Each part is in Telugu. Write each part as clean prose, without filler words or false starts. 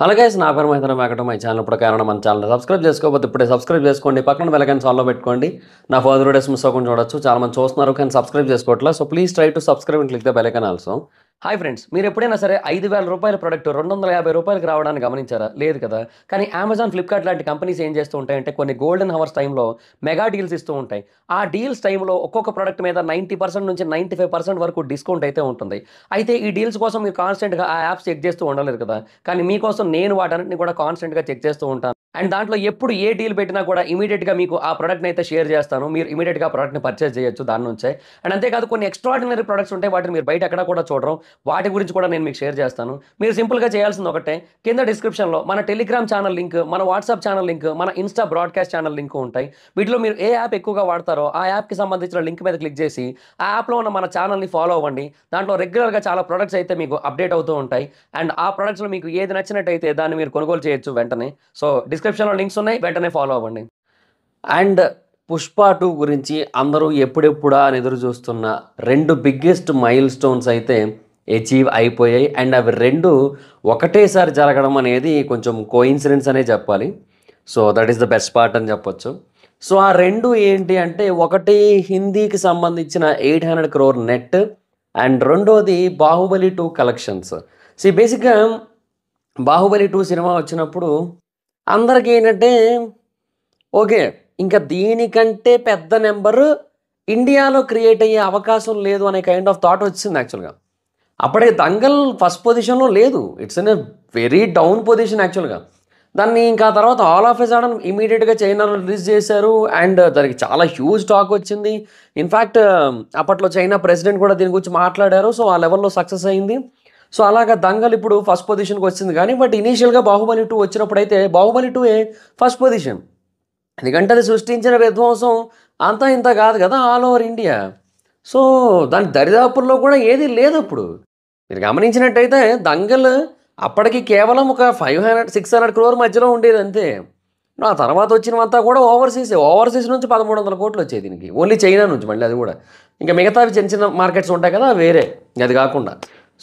హలో గైస్, నా పేరు మహేంద్ర మేకట. మై ఛానల్ ఇప్పుడు కారణం మన ఛానల్ సబ్స్క్రైబ్ చేసుకోకపోతే ఇప్పుడే సబ్స్క్రైబ్ చేసుకోండి. పక్కన బెల్ ఐకాన్ ఆన్లో పెట్టుకోండి. నా ఫర్దర్ వీడియోస్ మిస్ అవ్వకుండా చూడొచ్చు. చాలా మంది చూస్తున్నారు కానీ సబ్స్క్రైబ్ చేసుకోవట్లేదు. So please try to subscribe and click the bell icon also. Hi friends, మీరు ఎప్పుడైనా సరే 5,000 రూపాయల ప్రొడక్ట్ 250 రూపాయలకి రావడానికి గమనించారా? లేదు కదా. కానీ అమెజాన్, ఫ్లిప్కార్ట్ లాంటి కంపెనీస్ ఏం చేస్తూ ఉంటాయంటే కొన్ని గోల్డెన్ హవర్స్ టైంలో మెగా డీల్స్ ఇస్తూ ఉంటాయి. ఆ డీల్స్ టైంలో ఒక్కొక్క ప్రొడక్ట్ మీద 90% నుంచి 95% వరకు డిస్కౌంట్ అయితే ఉంటుంది. అయితే ఈ డీల్స్ కోసం మీరు కాన్స్టెంట్గా ఆ యాప్స్ చెక్ చేస్తూ ఉండలేదు కదా. కానీ మీకోసం నేను వాటన్నిటిని కూడా కాన్స్టెంట్గా చెక్ చేస్తూ ఉంటాను. అండ్ దాంట్లో ఎప్పుడు ఏ డీల్ పెట్టినా కూడా ఇమీడియట్గా మీకు ఆ ప్రోడక్ట్ని అయితే షేర్ చేస్తాను. మీరు ఇమీడియట్గా ఆ ప్రోడక్ట్ని పర్చేస్ చేయొచ్చు దాని నుంచే. అండ్ అంతేకాదు కొన్ని ఎక్స్ట్రాడినరీ ప్రొడక్ట్స్ ఉంటాయి, వాటిని మీరు బయట ఎక్కడ కూడా చూడరు. వాటి గురించి కూడా నేను మీకు షేర్ చేస్తాను. మీరు సింపుల్గా చేయాల్సింది ఒకటే, కింద డిస్క్రిప్షన్లో మన టెలిగ్రామ్ ఛానల్ లింక్, మన వాట్సాప్ ఛానల్ లింక్, మన ఇన్స్టా బ్రాడ్కాస్ట్ ఛానల్ లింక్ ఉంటాయి. వీటిలో మీరు ఏ యాప్ ఎక్కువగా వాడతారో ఆ యాప్కి సంబంధించిన లింక్ మీద క్లిక్ చేసి ఆ యాప్లో ఉన్న మన ఛానల్ని ఫాలో అవ్వండి. దాంట్లో రెగ్యులర్గా చాలా ప్రొడక్ట్స్ అయితే మీకు అప్డేట్ అవుతూ ఉంటాయి. అండ్ ఆ ప్రొడక్ట్స్లో మీకు ఏది నచ్చినట్టయితే దాన్ని మీరు కొనుగోలు చేయొచ్చు వెంటనే. సో డిస్క్రిప్షన్లో లింక్స్ ఉన్నాయి, వెంటనే ఫాలో అవ్వండి. అండ్ పుష్ప 2 గురించి అందరూ ఎప్పుడెప్పుడా అని ఎదురు చూస్తున్న 2 బిగ్గెస్ట్ మైల్ స్టోన్స్ అయితే అచీవ్ అయిపోయాయి. అండ్ అవి 2 ఒకటేసారి జరగడం అనేది కొంచెం కోయిన్సిడెన్స్ అనే చెప్పాలి. So that is the best part అని చెప్పొచ్చు. సో ఆ 2 ఏంటి అంటే, ఒకటి హిందీకి సంబంధించిన 800 crore నెట్, అండ్ రెండోది బాహుబలి 2 కలెక్షన్స్. బేసిక్గా బాహుబలి 2 సినిమా వచ్చినప్పుడు అందరికీ ఏంటంటే, ఓకే, ఇంకా దీనికంటే పెద్ద నెంబరు ఇండియాలో క్రియేట్ అయ్యే అవకాశం లేదు అనే కైండ్ ఆఫ్ థాట్ వచ్చింది యాక్చువల్గా. అప్పటికి దంగల్ ఫస్ట్ పొజిషన్లో లేదు, it's in a very down position యాక్చువల్గా. దాన్ని ఇంకా తర్వాత ఆల్ ఆఫ్ ఎ సడన్ ఇమీడియట్గా చైనాలో రిలీజ్ చేశారు. అండ్ దానికి చాలా హ్యూజ్ టాక్ వచ్చింది. ఇన్ఫ్యాక్ట్ అప్పట్లో చైనా ప్రెసిడెంట్ కూడా దీని గురించి మాట్లాడారు. సో ఆ లెవెల్లో సక్సెస్ అయింది. సో అలాగా దంగల్ ఇప్పుడు ఫస్ట్ పొజిషన్కి వచ్చింది. కానీ బట్ ఇనీషియల్గా బాహుబలి 2 వచ్చినప్పుడు అయితే బాహుబలి 2 ఫస్ట్ పొజిషన్. ఎందుకంటే అది సృష్టించిన విధ్వంసం అంతా ఇంత కాదు కదా, ఆల్ ఓవర్ ఇండియా. సో దాని దరిదాపుల్లో కూడా ఏది లేదు. ఇప్పుడు మీరు గమనించినట్టయితే దంగల్ అప్పటికి కేవలం ఒక 500-600 crore మధ్యలో ఉండేది అంతే. ఆ తర్వాత వచ్చినవంతా కూడా ఓవర్సీస్ నుంచి 1,300 కోట్లు వచ్చాయి దీనికి, ఓన్లీ చైనా నుంచి. మళ్ళీ అది కూడా ఇంకా మిగతావి చిన్న చిన్న మార్కెట్స్ ఉంటాయి కదా, వేరే అది కాకుండా.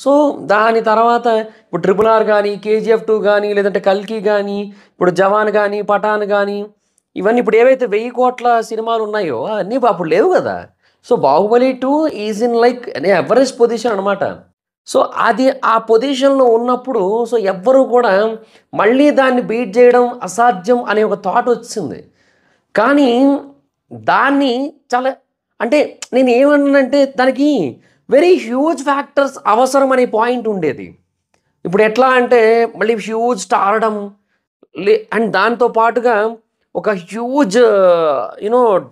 సో దాని తర్వాత ఇప్పుడు RRR కానీ, KGF 2 కానీ, లేదంటే కల్కి కానీ, ఇప్పుడు జవాన్ కానీ, పఠాన్ కానీ, ఇవన్నీ ఇప్పుడు ఏవైతే 1000 కోట్ల సినిమాలు ఉన్నాయో అన్నీ అప్పుడు లేవు కదా. So Baahubali 2 is in like Everest position అనమాట. సో అది ఆ పొజిషన్లో ఉన్నప్పుడు సో ఎవ్వరూ కూడా మళ్ళీ దాన్ని బీట్ చేయడం అసాధ్యం అనే ఒక థాట్ వచ్చింది. కానీ దాన్ని చాలా, అంటే నేను ఏమన్నానంటే దానికి వెరీ హ్యూజ్ ఫ్యాక్టర్స్ అవసరం అనే పాయింట్ ఉండేది. ఇప్పుడు ఎట్లా అంటే మళ్ళీ హ్యూజ్ స్టార్డమ్ అండ్ దాంతో పాటుగా ఒక హ్యూజ్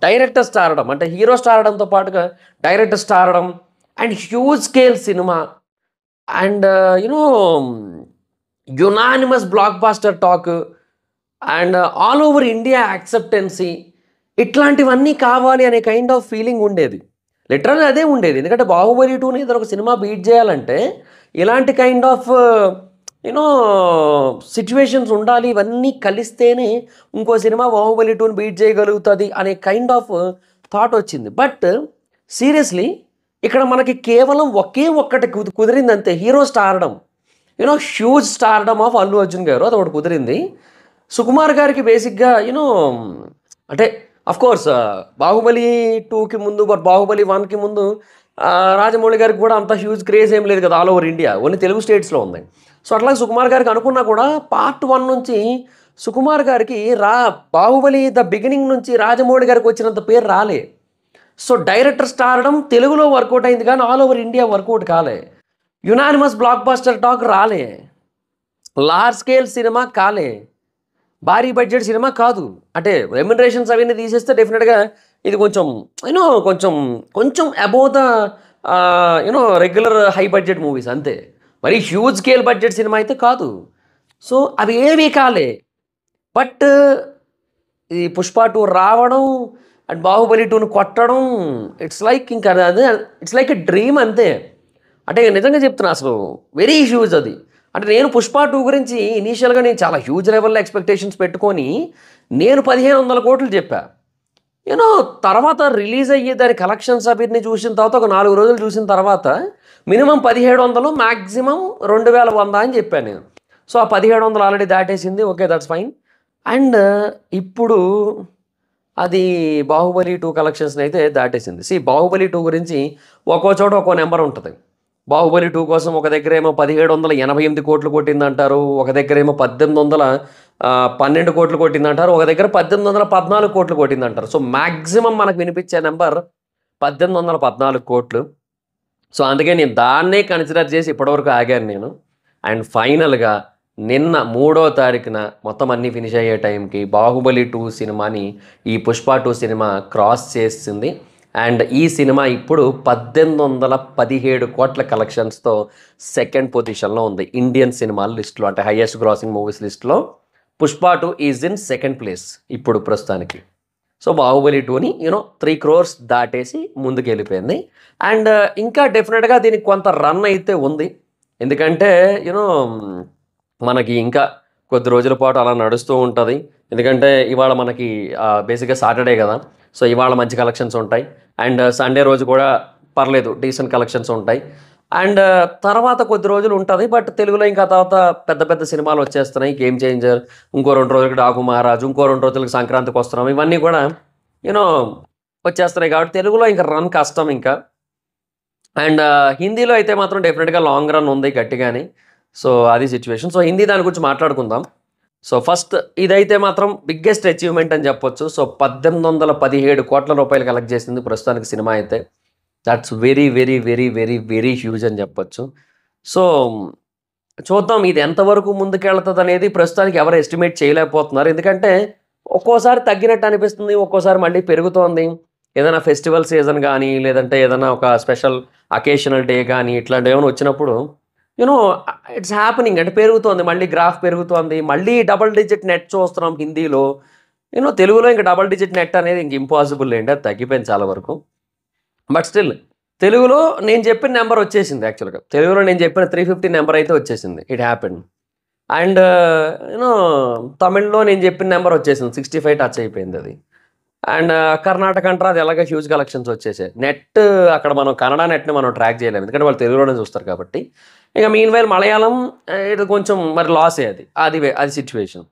డైరెక్టర్ స్టార్డమ్, అంటే హీరో స్టార్డంతో పాటుగా director stardom and huge scale సినిమా and unanimous blockbuster talk and all over India acceptance, ఇట్లాంటివన్నీ కావాలి అనే కైండ్ ఆఫ్ ఫీలింగ్ ఉండేది. లిటరల్ అదే ఉండేది. ఎందుకంటే బాహుబలి 2ని ఏదైనా ఒక సినిమా బీట్ చేయాలంటే ఇలాంటి కైండ్ ఆఫ్ సిచ్యువేషన్స్ ఉండాలి. ఇవన్నీ కలిస్తేనే ఇంకో సినిమా బాహుబలి 2ని బీట్ చేయగలుగుతుంది అనే కైండ్ ఆఫ్ థాట్ వచ్చింది. బట్ సీరియస్లీ ఇక్కడ మనకి కేవలం ఒక్కటి కుదిరింది అంతే, hero stardom. Huge stardom of Allu Arjun గారు, అది ఒకటి కుదిరింది. సుకుమార్ గారికి బేసిక్గా అంటే అఫ్కోర్స్ బాహుబలి 2కి ముందు, బాహుబలి 1కి ముందు రాజమౌళి గారికి కూడా అంత హ్యూజ్ క్రేజ్ ఏం లేదు కదా all over India, only Telugu స్టేట్స్లో ఉంది. సో అట్లాగే సుకుమార్ గారికి అనుకున్నా కూడా పార్ట్ 1 నుంచి సుకుమార్ గారికి బాహుబలి ద బిగినింగ్ నుంచి రాజమౌళి గారికి వచ్చినంత పేరు రాలే. సో డైరెక్టర్ స్టార్డమ్ తెలుగులో వర్కౌట్ అయింది కానీ ఆల్ ఓవర్ ఇండియా వర్కౌట్ కాలే. యునానిమస్ బ్లాక్ బాస్టర్ టాక్ రాలే, లార్జ్ స్కేల్ సినిమా కాలే, భారీ బడ్జెట్ సినిమా కాదు. అంటే రెమ్యునరేషన్స్ అవన్నీ తీసేస్తే డెఫినెట్గా ఇది కొంచెం కొంచెం above the regular high budget movies అంతే, మరి హ్యూజ్ స్కేల్ బడ్జెట్ సినిమా అయితే కాదు. సో అవి ఏమీ కాలే. బట్ ఈ పుష్ప 2 రావడం అండ్ బాహుబలి 2ను కొట్టడం, ఇట్స్ లైక్ ఇంకా అది ఇట్స్ లైక్ ఎ డ్రీమ్ అంతే. అంటే నిజంగా చెప్తున్నా, అసలు వెరీ హ్యూజ్ అది. అంటే నేను పుష్ప 2 గురించి ఇనీషియల్గా నేను చాలా హ్యూజ్ లెవెల్లో ఎక్స్పెక్టేషన్స్ పెట్టుకొని నేను 1,500 కోట్లు చెప్పా. తర్వాత రిలీజ్ అయ్యి దాని కలెక్షన్స్ అవన్నీ చూసిన తర్వాత ఒక 4 రోజులు చూసిన తర్వాత మినిమం 1,700, మ్యాక్సిమం 2,100 అని చెప్పాను నేను. సో ఆ 1700 ఆల్రెడీ దాటేసింది. Okay, that's fine. అండ్ ఇప్పుడు అది 'బాహుబలి 2' కలెక్షన్స్‌ని అయితే దాటేసింది. బాహుబలి 2 గురించి ఒక్కో చోట ఒక్కో నెంబర్ ఉంటది. బాహుబలి 2 కోసం ఒక దగ్గరేమో 1788 కోట్లు కొట్టిందంటారు. ఒక దగ్గరేమో 12 కోట్లు కొట్టిందంటారు. ఒక దగ్గర 1814 కోట్లు కొట్టిందంటారు. సో మాక్సిమం మనకు వినిపించే నెంబర్ 1814 కోట్లు. సో అందుకే నేను దాన్నే కన్సిడర్ చేసి ఇప్పటివరకు ఆగాను నేను. అండ్ ఫైనల్‌గా నిన్న 3వ తారీఖున మొత్తం అన్నీ ఫినిష్ అయ్యే టైంకి 'బాహుబలి 2' సినిమాని ఈ 'పుష్ప 2' సినిమా క్రాస్ చేసింది. అండ్ ఈ సినిమా ఇప్పుడు 1817 కోట్ల కలెక్షన్స్‌తో సెకండ్ పొజిషన్‌లో ఉంది ఇండియన్ సినిమాల లిస్ట్‌లో. అంటే హైయెస్ట్ గ్రాసింగ్ మూవీస్ లిస్ట్‌లో 'Pushpa 2' is in second place ఇప్పుడు ప్రస్తుతానికి. సో 'బాహుబలి 2'ని 3 crores దాటేసి ముందుకెళ్ళిపోయింది. అండ్ ఇంకా డెఫినెట్‌గా దీనికి కొంత రన్ అయితే ఉంది. ఎందుకంటే మనకి ఇంకా కొద్ది రోజుల పాటు అలా నడుస్తూ ఉంటది. ఎందుకంటే ఇవాళ మనకి బేసిక్‌గా సాటర్డే కదా! సో ఇవాళ మంచి కలెక్షన్స్ ఉంటాయి. అండ్ సండే రోజు కూడా పర్లేదు, డీసెంట్ కలెక్షన్స్ ఉంటాయి. అండ్ తర్వాత కొద్ది రోజులు ఉంటది. బట్ తెలుగులో ఇంకా తర్వాత పెద్ద పెద్ద సినిమాలు వచ్చేస్తున్నాయి. 'గేమ్ చేంజర్', ఇంకో 2 రోజులకి 'డాకు మహారాజు', ఇంకో 2 రోజులకి 'సంక్రాంతికి వస్తున్నాం'. ఇవన్నీ కూడా యూనో వచ్చేస్తున్నాయి కాబట్టి తెలుగులో ఇంకా రన్ కష్టం ఇంకా. అండ్ హిందీలో అయితే మాత్రం డెఫినెట్‌గా లాంగ్ రన్ ఉంది గట్టిగానే. సో అది సిట్యుయేషన్. సో హిందీ దాని గురించి మాట్లాడుకుందాం. సో ఫస్ట్ ఇదైతే మాత్రం బిగ్గెస్ట్ అచీవ్‌మెంట్ అని చెప్పొచ్చు. సో 1817 కోట్ల రూపాయలు కలెక్ట్ చేసింది ప్రస్తుతానికి సినిమా అయితే. That's very, very, very, very, very huge అని చెప్పొచ్చు. సో చూద్దాం ఇది ఎంతవరకు ముందుకెళ్తదనేది ప్రస్తుతానికి ఎవరు ఎస్టిమేట్ చేయలేకపోతున్నారు. ఎందుకంటే ఒక్కోసారి తగ్గినట్టు అనిపిస్తుంది. ఒక్కోసారి మళ్ళీ పెరుగుతోంది. ఏదైనా ఫెస్టివల్ సీజన్ గానీ, లేదంటే ఏదైనా ఒక స్పెషల్ అకేషనల్ డే గానీ ఇట్లాంటివేమైనా వచ్చినప్పుడు యూనో ఇట్స్ హ్యాపెనింగ్. అంటే పెరుగుతోంది. మళ్ళీ గ్రాఫ్ పెరుగుతోంది. మళ్ళీ డబుల్ డిజిట్ నెట్ చూస్తున్నాం హిందీలో. తెలుగులో ఇంక డబుల్ డిజిట్ నెట్ అనేది ఇంక ఇంపాసిబుల్ లేండి. అది తగ్గిపోయింది చాలా వరకు. బట్ స్టిల్ తెలుగులో నేను చెప్పిన నెంబర్ వచ్చేసింది యాక్చువల్‌గా. తెలుగులో నేను చెప్పిన 350 నెంబర్ అయితే వచ్చేసింది. It happened. అండ్ యూనో తమిళ్‌లో నేను చెప్పిన నెంబర్ వచ్చేసింది. 65 టచ్ అయిపోయిందది. అండ్ కర్ణాటక అంటారా అది ఎలాగో హ్యూజ్ కలెక్షన్స్ వచ్చేసాయి. నెట్ అక్కడ మనం కన్నడ నెట్‌ని మనం ట్రాక్ చేయలేము. ఎందుకంటే వాళ్ళు తెలుగులోనే చూస్తారు కాబట్టి. ఇక మీన్‌వైల్ మలయాళం ఇది కొంచెం మరి లాసే అది. అది సిట్యుయేషన్.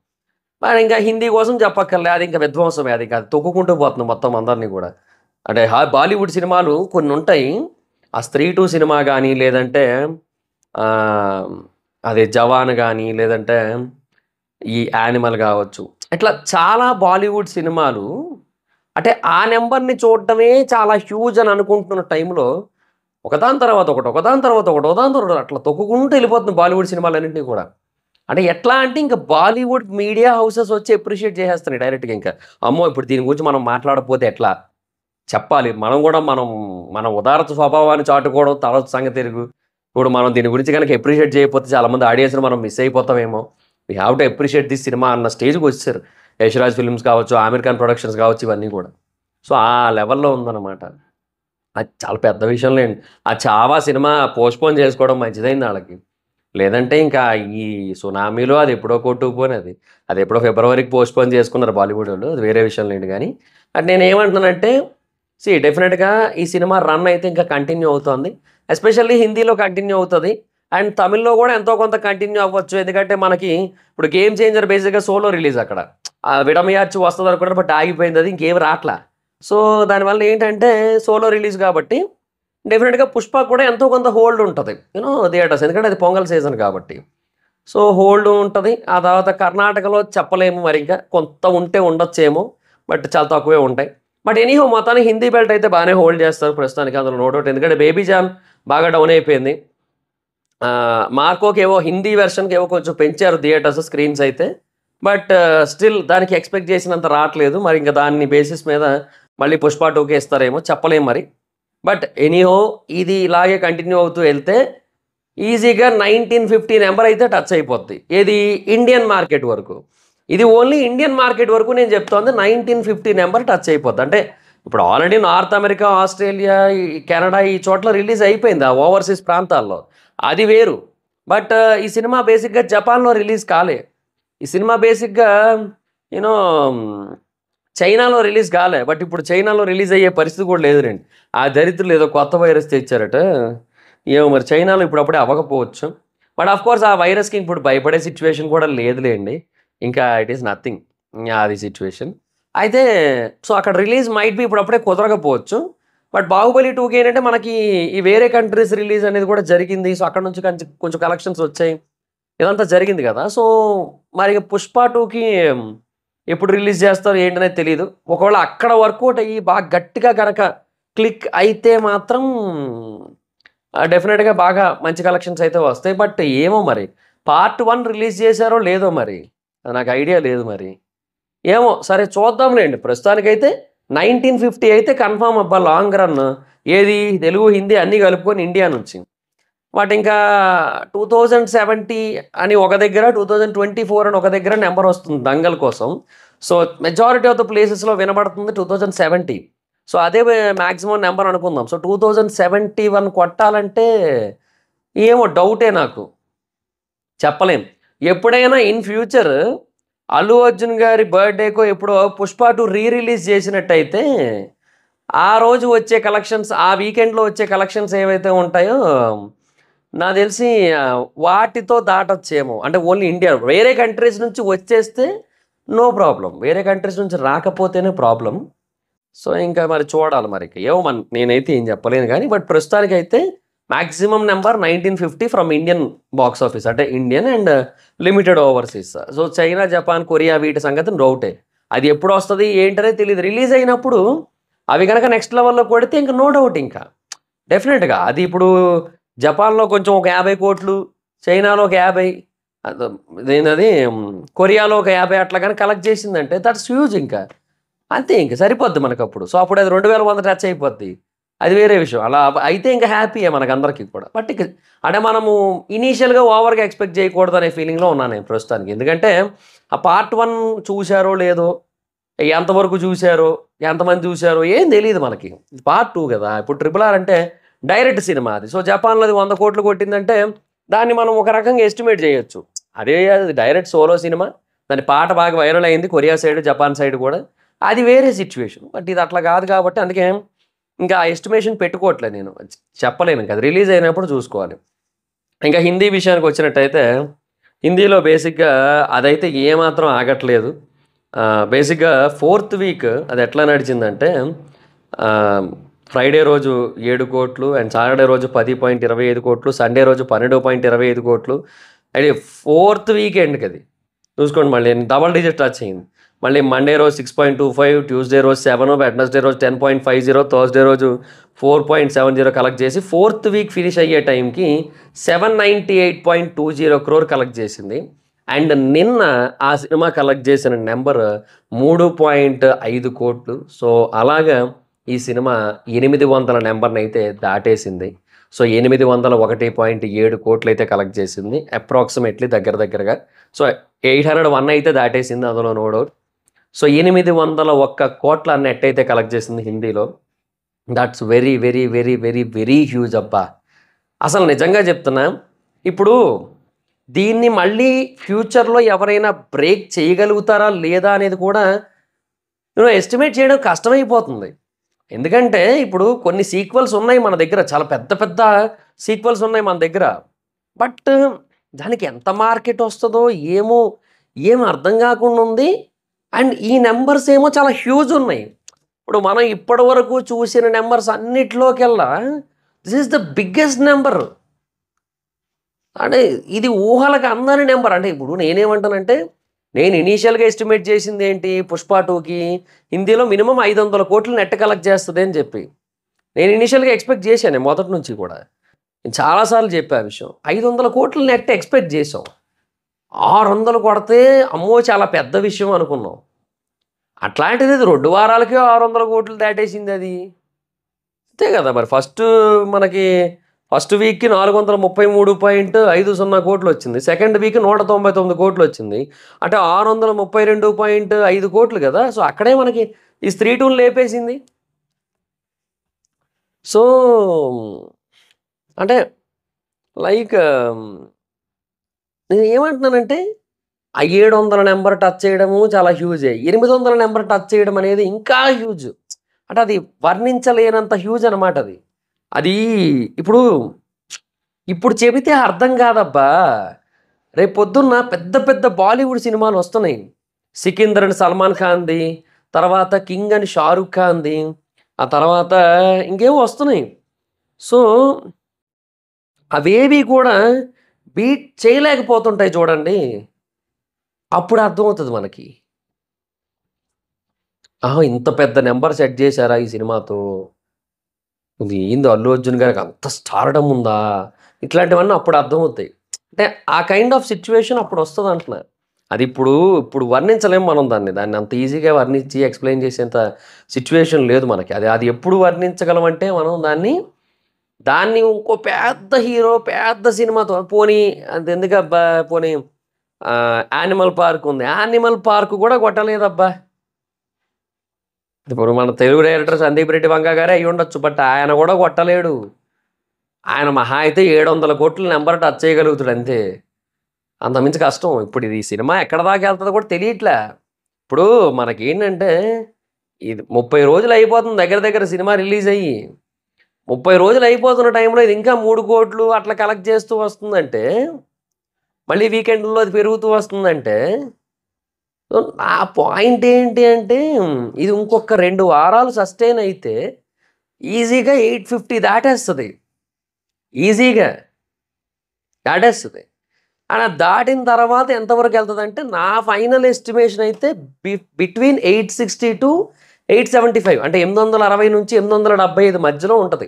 మరి ఇంకా హిందీ కోసం చెప్పక్కర్లే. అది ఇంకా విధ్వంసమే. అది ఇంకా తొక్కుకుంటూ పోతుంది మొత్తం అందరిని కూడా. అంటే బాలీవుడ్ సినిమాలు కొన్ని ఉంటాయి. ఆ 'స్త్రీ 2' సినిమా గానీ, లేదంటే అదే 'జవాన్' గానీ, లేదంటే ఈ 'యానిమల్' గావచ్చు. ఇట్లా చాలా బాలీవుడ్ సినిమాలు అంటే ఆ నెంబర్‌ని చూడటమే చాలా హ్యూజ్ అని అనుకుంటున్న టైంలో ఒకదాని తర్వాత ఒకటి, ఒకదాని తర్వాత ఒకటి, ఒకదాని తర్వాత అట్లా తొక్కుకుంటూ వెళ్ళిపోతుంది బాలీవుడ్ సినిమాలన్నింటినీ కూడా. అంటే ఎట్లా అంటే ఇంక బాలీవుడ్ మీడియా హౌసెస్ వచ్చి అప్రిషియేట్ చేసేస్తున్నాయి డైరెక్ట్‌గా ఇంకా. అమ్మో! ఇప్పుడు దీని గురించి మనం మాట్లాడకపోతే ఎట్లా? చెప్పాలి. మనం గూడా మన ఉదారత స్వభావాన్ని చాటుకోవడం తర్వాత సంగతెరుగు. ఇప్పుడు మనం దీని గురించి గనక అప్రిషియేట్ చేయకపోతే చాలామంది ఆడియన్స్‌ని మనం మిస్ అయిపోతామేమో. We have to appreciate this cinema అన్న స్టేజ్‌కొచ్చేసారు. యష్‌రాజ్ ఫిల్మ్స్ కావచ్చు, ఆమీర్ ఖాన్ ప్రొడక్షన్స్ కావచ్చు ఇవన్నీ గూడా. సో ఆ లెవెల్‌లో ఉందన్నమాట. అది చాలా పెద్ద విషయం లేండి. ఆ 'చావా' సినిమా పోస్ట్‌పోన్ చేసుకోవడం మంచిదైంది ఆళ్ళకి. లేదంటే ఇంకా ఈ సునామీలో అది ఎప్పుడో కొట్టుకుపోయినది. అది ఎప్పుడో ఫిబ్రవరికి పోస్ట్‌పోన్ చేసుకున్నారు బాలీవుడోళ్ళు. అది వేరే విషయం లేండి గానీ. అది నేనేమంటున్నానంటే డెఫినెట్‌గా ఈ సినిమా రన్ అయితే ఇంకా కంటిన్యూ అవుతోంది. ఎస్పెషల్లీ హిందీలో కంటిన్యూ అవుతది. అండ్ తమిళ్‌లో గూడా ఎంతో కొంత కంటిన్యూ అవ్వచ్చు. ఎందుకంటే మనకి ఇప్పుడు 'గేమ్ చేంజర్' బేసిక్‌గా సోలో రిలీజ్ అక్కడ. 'విడమయార్చి' వస్తదనుకున్నారు. బట్ ఆగిపోయిందది. ఇంకేమి రాట్లా. సో దానివల్ల ఏంటంటే సోలో రిలీజ్ కాబట్టి డెఫినెట్‌గా 'పుష్ప' కూడా ఎంతో కొంత హోల్డ్ ఉంటది. థియేటర్స్. ఎందుకంటే అది పొంగల్ సీజన్ కాబట్టి. సో హోల్డ్ ఉంటది. ఆ తర్వాత కర్ణాటకలో చెప్పలేము మరింకా. కొంత ఉంటే ఉండొచ్చేమో. బట్ చాలా తక్కువే ఉంటాయి. బట్ ఎనీహౌ మొత్తానికి హిందీ బెల్ట్ అయితే బానే హోల్డ్ చేస్తారు ప్రస్తుతానికి. అందులో నో డౌట్. ఎందుకంటే 'బేబీ జాన్' బాగా డౌన్ అయిపోయింది. 'మార్కో'కేవో హిందీ వెర్షన్‌కేవో కొంచెం పెంచారు థియేటర్స్ స్క్రీన్స్ అయితే. బట్ స్టిల్ దానికి ఎక్స్‌పెక్ట్ చేసినంత రాట్లేదు. మరి ఇంక దాన్ని బేసిస్ మీద మళ్ళీ 'పుష్ప 2'కే ఇస్తారేమో చెప్పలేం మరి. బట్ ఎనీహౌ ఇది ఇలాగే కంటిన్యూ అవుతూ ఎళ్తే ఈజీగా 1950 నెంబర్ అయితే టచ్ అయిపోద్ది. ఏది ఇండియన్ మార్కెట్ వరకు. ఇది ఓన్లీ ఇండియన్ మార్కెట్ వరకు నేను చెప్తోంది 1950 నెంబర్ టచ్ అయిపోద్ది. అంటే ఇప్పుడు ఆల్రెడీ నార్త్ అమెరికా, ఆస్ట్రేలియా, ఈ కెనడా ఈ చోట్ల రిలీజ్ అయిపోయింది. ఆ ఓవర్‌సీస్ ప్రాంతాల్లో. అది వేరు. బట్ ఈ సినిమా బేసిక్‌గా జపాన్‌లో రిలీజ్ కాలే. ఈ సినిమా బేసిక్‌గా యూనో చైనాలో రిలీజ్ కాలే. బట్ ఇప్పుడు చైనాలో రిలీజ్ అయ్యే పరిస్థితి కూడా లేదులెండి. ఆ దరిద్రులు ఏదో కొత్త వైరస్ తెచ్చారట. ఏమో మరి చైనాలో ఇప్పుడప్పుడే అవ్వకపోవచ్చు. బట్ ఆఫ్ కోర్స్ ఆ వైరస్కి ఇప్పుడు భయపడే సిచ్యువేషన్ కూడా లేదులేండి. ఇంకా ఇట్ ఈస్ నథింగ్. అది సిచ్యువేషన్. అయితే సో అక్కడ రిలీజ్ మైట్ బి ఇప్పుడు అప్పుడే కుదరకపోవచ్చు. బట్ 'బాహుబలి 2'కి ఏంటంటే మనకి ఈ వేరే కంట్రీస్ రిలీజ్ అనేది కూడా జరిగింది. సో అక్కడ నుంచి కొంచెం కలెక్షన్స్ వచ్చాయి. ఇదంతా జరిగింది కదా! సో మరి 'పుష్ప 2'కి ఎప్పుడు రిలీజ్ చేస్తారో ఏంటనేది తెలీదు. ఒకవేళ అక్కడ వర్కౌట్ అయ్యి బాగా గట్టిగా గనక క్లిక్ అయితే మాత్రం డెఫినెట్‌గా బాగా మంచి కలెక్షన్స్ అయితే వస్తాయి. బట్ ఏమో మరి పార్ట్ 1 రిలీజ్ చేశారో లేదో మరి. అది నాకు ఐడియా లేదు మరి. ఏమో సరే చూద్దాంలేండి. ప్రస్తుతానికైతే 1950 అయితే కన్ఫర్మ్ అబ్బా లాంగ్ రన్. ఏది తెలుగు, హిందీ అన్నీ కలుపుకొని ఇండియా నుంచి. బట్ ఇంకా 2070 అని ఒక దగ్గర, 2024 అని ఒక దగ్గర నెంబర్ వస్తుంది దంగల్ కోసం. సో మెజారిటీ ఆఫ్ ద ప్లేసెస్‌లో వినబడుతుంది 2070. సో అదే మాక్సిమం నెంబర్ అనుకుందాం. సో 2071 కొట్టాలంటే ఏమో డౌటే నాకు. చెప్పలేం. ఎప్పుడైనా ఇన్ ఫ్యూచర్ అల్లు అర్జున్ గారి బర్త్‌డేకో ఎప్పుడో 'పుష్ప 2' రిలీజ్ చేసినట్టయితే ఆ రోజు వచ్చే కలెక్షన్స్, ఆ వీకెండ్‌లో వచ్చే కలెక్షన్స్ ఏవైతే ఉంటాయో నాకు తెలిసి వాటితో దాటొచ్చేమో. అంటే ఓన్లీ ఇండియా. వేరే కంట్రీస్ నుంచి వచ్చేస్తే నో ప్రాబ్లమ్. వేరే కంట్రీస్ నుంచి రాకపోతేనే ప్రాబ్లమ్. సో ఇంకా మరి చూడాలి మరి. ఏమో నేనైతే ఏం చెప్పలేను కానీ బట్ ప్రస్తుతానికైతే maximum number 1950 from Indian box office. అంటే Indian and limited overseas. So China, Japan, Korea వీటి సంగతి డౌటే. అది ఎప్పుడు వస్తుంది ఏంటనేది తెలియదు. రిలీజ్ అయినప్పుడు అవి కనుక నెక్స్ట్ లెవెల్‌లో కొడితే ఇంక నో డౌట్ ఇంకా. డెఫినెట్‌గా. అది ఇప్పుడు జపాన్‌లో కొంచెం ఒక 50 కోట్లు, చైనాలో ఒక 50, ఇదేంటది కొరియాలో ఒక 50 అట్లా గాని కలెక్ట్ చేసిందంటే దట్స్ హ్యూజ్ ఇంకా. అంతే ఇంక సరిపోద్ది మనకప్పుడు. సో అప్పుడు అది 2100 టచ్ అయిపోద్ది. అది వేరే విషయం. అలా అయితే ఇంకా హ్యాపీయే మనకందరికీ కూడా. బట్ ఇక అంటే మనము ఇనీషియల్‌గా ఓవర్‌గా ఎక్స్‌పెక్ట్ చేయకూడదనే ఫీలింగ్‌లో ఉన్నాను నేను ప్రస్తుతానికి. ఎందుకంటే ఆ పార్ట్ 1 చూసారో లేదో, ఎంతవరకు చూసారో, ఎంతమంది చూసారో ఏం తెలీదు మనకి. పార్ట్ 2 కదా! ఇప్పుడు 'RRR' అంటే డైరెక్ట్ సినిమా అది. సో జపాన్‌లో అది 100 కోట్లు కొట్టిందంటే దాన్ని మనం ఒక రకంగా ఎస్టిమేట్ చేయొచ్చు. అదే అది డైరెక్ట్ సోలో సినిమా. దాని పాట బాగా వైరల్ అయింది కొరియా సైడ్, జపాన్ సైడ్ కూడా. అది వేరే సిచ్యువేషన్. బట్ ఇది అట్లా కాదు కాబట్టి అందుకే ఇంకా ఆ ఎస్టిమేషన్ పెట్టుకోవట్లే నేను. చెప్పలేను ఇంక. అది రిలీజ్ అయినప్పుడు చూసుకోవాలి. ఇంకా హిందీ విషయానికి వచ్చినట్టయితే హిందీలో బేసిక్‌గా అదైతే ఏమాత్రం ఆగట్లేదు. బేసిక్‌గా ఫోర్త్ వీక్ అది ఎట్లా నడిచిందంటే ఫ్రైడే రోజు 7 కోట్లు అండ్ సాటర్డే రోజు 10.25 కోట్లు, సండే రోజు 12.25 కోట్లు. అది ఫోర్త్ వీకెండ్‌కి అది. చూసుకోండి మళ్ళీ డబుల్ డిజిట్ టచ్ అయింది. మళ్ళీ మండే రోజు 6.25, ట్యూస్డే రోజు 7, వెడ్నెస్డే రోజు 10.50, థర్స్‌డే రోజు 4.70 కలెక్ట్ చేసి ఫోర్త్ వీక్ ఫినిష్ అయ్యే టైంకి 798.20 క్రోర్ కలెక్ట్ చేసింది. అండ్ నిన్న ఆ సినిమా కలెక్ట్ చేసిన నెంబర్ 3.5 కోట్లు. సో అలాగా ఈ సినిమా 800 నెంబర్‌నైతే దాటేసింది. సో 801.7 కోట్లయితే కలెక్ట్ చేసింది. అప్రాక్సిమేట్‌లీ దగ్గరగా. సో 801 అయితే దాటేసింది అందులో నో డౌట్. సో 801 కోట్ల నెట్ అయితే కలెక్ట్ చేసింది హిందీలో. దట్స్ వెరీ హ్యూజ్ అబ్బా! అసలు నిజంగా చెప్తున్నా. ఇప్పుడు దీన్ని మళ్ళీ ఫ్యూచర్‌లో ఎవరైనా బ్రేక్ చేయగలుగుతారా లేదా అనేది కూడా ఎస్టిమేట్ చేయడం కష్టమైపోతుంది. ఎందుకంటే ఇప్పుడు కొన్ని సీక్వెల్స్ ఉన్నాయి మన దగ్గర. చాలా పెద్ద సీక్వెల్స్ ఉన్నాయి మన దగ్గర. బట్ దానికి ఎంత మార్కెట్ వస్తదో ఏమో, ఏం అర్థం కాకుండా ఉంది. అండ్ ఈ నంబర్స్ ఏమో చాలా హ్యూజ్ ఉన్నాయి. ఇప్పుడు మనం ఇప్పటివరకు చూసిన నంబర్స్ అన్నిట్లోకెల్లా this is the biggest number. అంటే ఇది ఊహలకు అందని నెంబర్. అంటే ఇప్పుడు నేనేమంటానంటే నేను ఇనీషియల్‌గా ఎస్టిమేట్ చేసింది ఏంటి 'పుష్ప 2'కి హిందీలో మినిమమ్ 500 కోట్లు నెట్ కలెక్ట్ చేస్తది అని చెప్పి. నేను ఇనీషియల్‌గా ఎక్స్‌పెక్ట్ చేశాను మొదటి నుంచి కూడా. నేను చాలా సార్లు చెప్పా ఆ విషయం. 500 కోట్లు నెట్ ఎక్స్‌పెక్ట్ చేసాం. 600 కొడితే అమ్మో! చాలా పెద్ద విషయం అనుకున్నాం. అట్లాంటిది 2 వారాలకే 600 కోట్లు దాటేసింది అది. అంతే కదా! మరి మనకి ఫస్ట్ వీక్‌కి 433.50 కోట్లు వచ్చింది. సెకండ్ వీక్ 199 కోట్లు వచ్చింది. అంటే 632.5 కోట్లు కదా! సో అక్కడే మనకి ఈ స్త్రీ టూన్ లేపేసింది. సో అంటే లైక్ నేను ఏమంటున్నానంటే ఆ 700 నెంబర్ టచ్ చేయడము చాలా హ్యూజే. 800 నెంబర్ టచ్ చేయడం అనేది ఇంకా హ్యూజ్. అంటే అది వర్ణించలేనంత హ్యూజ్ అనమాట అది. అది ఇప్పుడు ఇప్పుడు చెబితే అర్థం కాదబ్బా. రేపు పొద్దున్న పెద్ద పెద్ద బాలీవుడ్ సినిమాలు వస్తున్నాయి. 'సికిందర్' అని సల్మాన్ ఖాన్‌ది, తర్వాత 'కింగ్' అని షారుఖ్ ఖాన్‌ది, ఆ తర్వాత ఇంకేవో వస్తున్నాయి. సో, అవేవి కూడా బీట్ చేయలేకపోతుంటాయి చూడండి. అప్పుడు అర్థమవుతది మనకి. ఆహా! ఇంత పెద్ద నంబర్ సెట్ చేశారా ఈ సినిమాతో? ఇది ఏంది 'అల్లు అర్జున్' గారికి అంత స్టార్‌డమ్ ఉందా? ఇట్లాంటివన్నీ అప్పుడు అర్థమవుతాయి. అంటే ఆ కైండ్ ఆఫ్ సిట్యుయేషన్ అప్పుడొస్తదంటున్నా. ఇప్పుడు వర్ణించలేము మనం దాన్ని. దాన్ని అంత ఈజీగా వర్ణించి ఎక్స్‌ప్లెయిన్ చేసేంత సిట్యుయేషన్ లేదు మనకి. అది అది ఎప్పుడు వర్ణించగలమంటే మనం దాన్ని ఇంకో పెద్ద హీరో, పెద్ద సినిమాతో పోనీ అంతెందుకబ్బా! పోనీ 'యానిమల్ పార్క్' ఉంది. 'యానిమల్ పార్క్' కూడా కొట్టలేదబ్బా! ఇప్పుడు మన తెలుగు డైరెక్టర్ 'సందీప్ రెడ్డి వంగ' గారే అయ్యుండొచ్చు. బట్ ఆయన కూడా కొట్టలేడు. ఆయన మహా అయితే 700,00,00,000 నంబర్ టచ్ చేయగలుగుతాడు అంతే. అంతకుమించి కష్టం. ఇప్పుడు ఇది ఈ సినిమా ఎక్కడి దాకా ఎళ్తదో కూడా తెలియట్లా. ఇప్పుడు మనకేంటంటే ఇది 30 రోజులు అయిపోతుంది దగ్గర దగ్గర సినిమా రిలీజ్ అయ్యి. 30 రోజులు అయిపోతున్న టైంలో ఇది ఇంకా 3,00,00,000 అట్లా కలెక్ట్ చేస్తూ వస్తుందంటే, మళ్ళీ వీకెండ్‌లో అది పెరుగుతూ వస్తుందంటే, సో, నా పాయింట్ ఏంటి అంటే ఇది ఇంకొక 2 వారాలు సస్టైన్ అయితే ఈజీగా 850 దాటేస్తది. ఈజీగా దాటేస్తది. అది దాటిన తర్వాత ఎంతవరకు ఎళ్తదంటే నా ఫైనల్ ఎస్టిమేషన్ అయితే బిట్వీన్ 860-875 అంటే 860-875 మధ్యలో ఉంటది.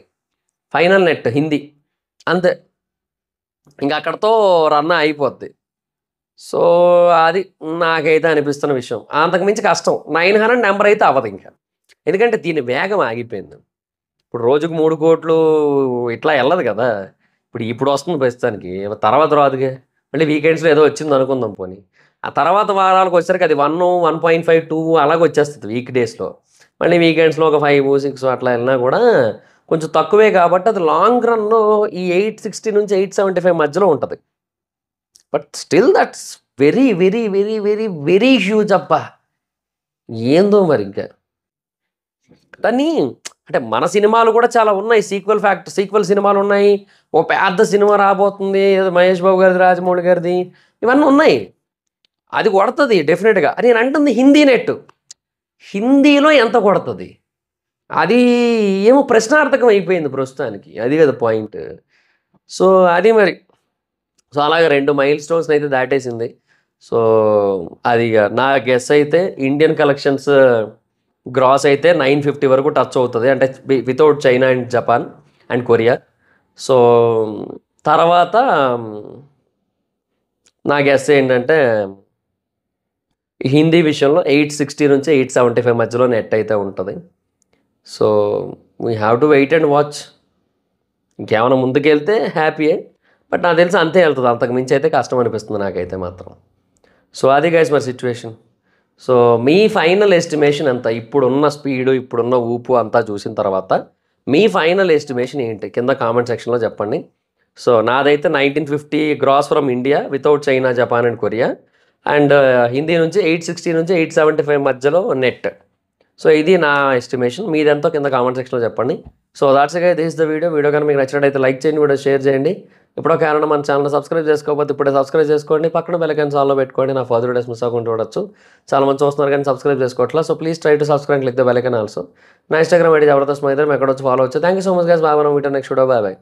Final net Hindi. అంతే. ఇంక అక్కడితో రన్ అయిపోద్ది. సో, అది నాకైతే అనిపిస్తున్న విషయం. అంతకు మించి కష్టం. 900 నంబర్ అయితే అవ్వదింక. ఎందుకంటే దీని వేగం ఆగిపోయింది. ఇప్పుడు రోజుకి 3,00,00,000 ఇట్లా ఎళ్ళదు కదా! ఇప్పుడొస్తుంది ప్రస్తుతానికి. తర్వాత రాదుగా. మళ్ళీ వీకెండ్స్‌లో ఏదో వచ్చిందనుకుందాం పోనీ. ఆ తర్వాత వారాలకొచ్చేసరికి అది 1, 1.5, 2 అలాగొచ్చేస్తది వీక్ డేస్‌లో. మళ్ళీ వీకెండ్స్‌లో ఒక 5, 6 అట్లా ఎళ్ళినా కూడా కొంచెం తక్కువే కాబట్టి అది లాంగ్ రన్‌లో ఈ 860-875 మధ్యలో ఉంటది. But still that's very, very, very, very, very huge అబ్బా! ఏందో మరింక. కానీ అంటే మన సినిమాలు కూడా చాలా ఉన్నాయి. సీక్వెల్ సినిమాలున్నాయి. ఓ పెద్ద సినిమా రాబోతుంది. ఏదో 'మహేష్ బాబు' గారిది, 'రాజమౌళి' గారిది ఇవన్నీ ఉన్నాయి. అది కొడతది డెఫినిట్‌గా. నేనంటుంది హిందీ నెట్. హిందీలో ఎంత కొడతది? అది ఏమో ప్రశ్నార్థకం అయిపోయింది ప్రస్తుతానికి. అది కదా పాయింట్. సో, అది మరి. సో, అలాగే 2 మైల్ స్టోన్స్‌నయితే దాటేసింది. సో, అది ఇగ నా గెస్ అయితే ఇండియన్ కలెక్షన్స్ గ్రాస్ అయితే 950 వరకు టచ్ అవుతది. అంటే without China and Japan and Korea. So, తర్వాత నా గెస్ ఏంటంటే హిందీ విషయంలో 860-875 మధ్యలో నెట్ అయితే ఉంటది. So, we have to wait and watch. ఇంకేమైనా ముందుకెళ్తే హ్యాపీయే. బట్ నాకు తెలిసి అంతే ఎళ్తది. అంతకు మించి అయితే కష్టం అనిపిస్తుంది నాకైతే మాత్రం. సో, అది గైస్ మరి సిట్యుయేషన్. సో, మీ ఫైనల్ ఎస్టిమేషన్ ఎంత? ఇప్పుడున్న స్పీడు, ఇప్పుడున్న ఊపు అంతా చూసిన తర్వాత మీ ఫైనల్ ఎస్టిమేషన్ ఏంటి? కింద కామెంట్ సెక్షన్‌లో చెప్పండి. సో, నాదైతే 1950 gross from India without China, Japan and Korea. And Hindi నుంచి 860-875 మధ్యలో నెట్. సో, ఇది నా ఎస్టిమేషన్. మీదెంతో కింద కామెంట్ సెక్షన్‌లో చెప్పండి. So, that's guys this the video. Video కనుక మీకు నచ్చినట్టయితే లైక్ చేయండి. వీడియో షేర్ చేయండి. ఎప్పుడో కారణం మన ఛానెల్‌ని సబ్స్క్రైబ్ చేసుకోకపోతే ఇప్పుడే సబ్స్క్రైబ్ చేసుకోండి. పక్కన బెల్ ఐకాన్ ఆల్‌లో పెట్టుకోండి. నా ఫర్దర్ వీడియోస్ మిస్ అవ్వకుండా చూడొచ్చు. చాలా మంది చూస్తున్నారు కానీ సబ్స్క్రైబ్ చేసుకోవట్లా. So, please try to subscribe and click the bell icon also. నా ఇన్‌స్టాగ్రామ్ ఐడీ జబర్దస్త్ మైదర్. ఎక్కడొచ్చి ఫాలో అవ్వచ్చు. Thank you so much guys. Bye. మనం మీట్ నెక్స్ట్ వీడియో. బాయ్.